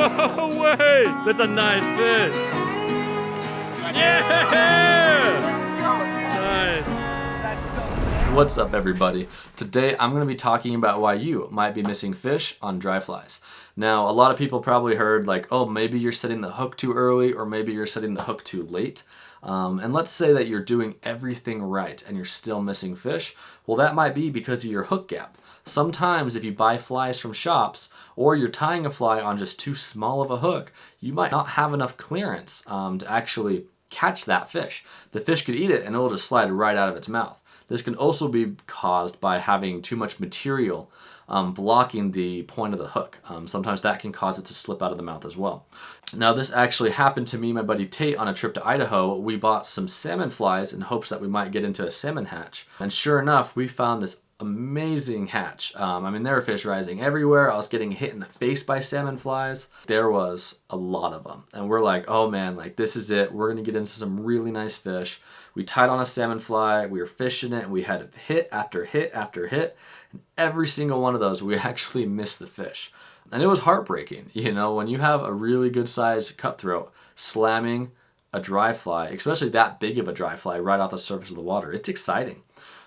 No way! That's a nice fish. Yeah! Nice. That's so sick. What's up, everybody? Today I'm going to be talking about why you might be missing fish on dry flies. Now, a lot of people probably heard like, oh, maybe you're setting the hook too early or maybe you're setting the hook too late. And let's say that you're doing everything right and you're still missing fish. Well, that might be because of your hook gap. Sometimes if you buy flies from shops or you're tying a fly on just too small of a hook, you might not have enough clearance to actually catch that fish. The fish could eat it and it'll just slide right out of its mouth. This can also be caused by having too much material blocking the point of the hook. Sometimes that can cause it to slip out of the mouth as well. Now, this actually happened to me and my buddy Tate on a trip to Idaho. We bought some salmon flies in hopes that we might get into a salmon hatch. And sure enough, we found this amazing hatch. I mean, there were fish rising everywhere. I was getting hit in the face by salmon flies. There was a lot of them. And we're like, oh man, like this is it. We're gonna get into some really nice fish. We tied on a salmon fly, we were fishing it, and we had hit after hit after hit. And every single one of those, we actually missed the fish. And it was heartbreaking, you know, when you have a really good sized cutthroat slamming a dry fly, especially that big of a dry fly right off the surface of the water. It's exciting.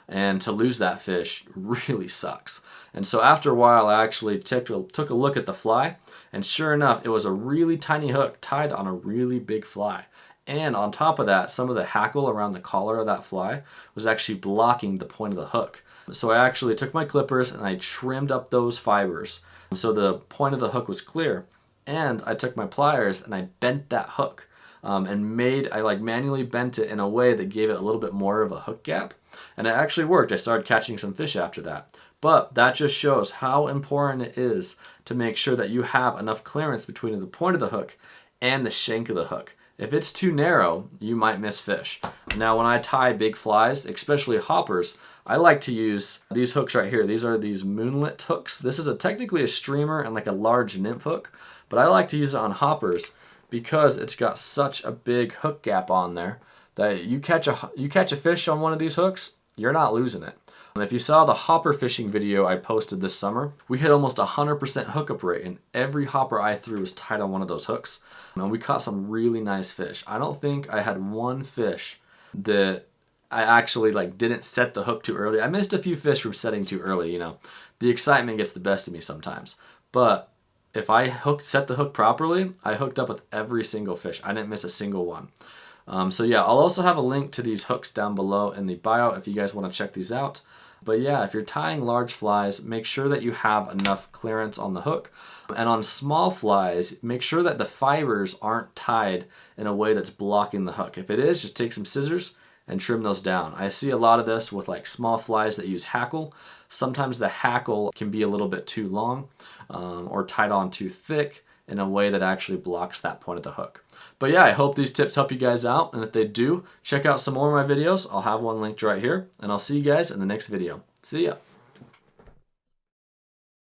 And to lose that fish really sucks. And so after a while, I actually took a look at the fly, and sure enough, it was a really tiny hook tied on a really big fly. And on top of that, some of the hackle around the collar of that fly was actually blocking the point of the hook. So I actually took my clippers and I trimmed up those fibers so the point of the hook was clear. And I took my pliers and I bent that hook. I manually bent it in a way that gave it a little bit more of a hook gap. And it actually worked. I started catching some fish after that. But that just shows how important it is to make sure that you have enough clearance between the point of the hook and the shank of the hook. If it's too narrow, you might miss fish. Now, when I tie big flies, especially hoppers, I like to use these hooks right here. These are these moonlit hooks. This is technically a streamer and like a large nymph hook, but I like to use it on hoppers because it's got such a big hook gap on there that you catch a fish on one of these hooks, you're not losing it. If you saw the hopper fishing video I posted this summer, we hit almost 100% hookup rate, and every hopper I threw was tied on one of those hooks. And we caught some really nice fish. I don't think I had one fish that I actually didn't set the hook too early. I missed a few fish from setting too early, you know. The excitement gets the best of me sometimes. But if I set the hook properly, I hooked up with every single fish. I didn't miss a single one. So yeah, I'll also have a link to these hooks down below in the bio if you guys want to check these out. But yeah, if you're tying large flies, make sure that you have enough clearance on the hook. And on small flies, make sure that the fibers aren't tied in a way that's blocking the hook. If it is, just take some scissors and trim those down. I see a lot of this with small flies that use hackle. Sometimes the hackle can be a little bit too long or tied on too thick in a way that actually blocks that point of the hook. But yeah, I hope these tips help you guys out, and if they do, check out some more of my videos. I'll have one linked right here, and I'll see you guys in the next video. See ya!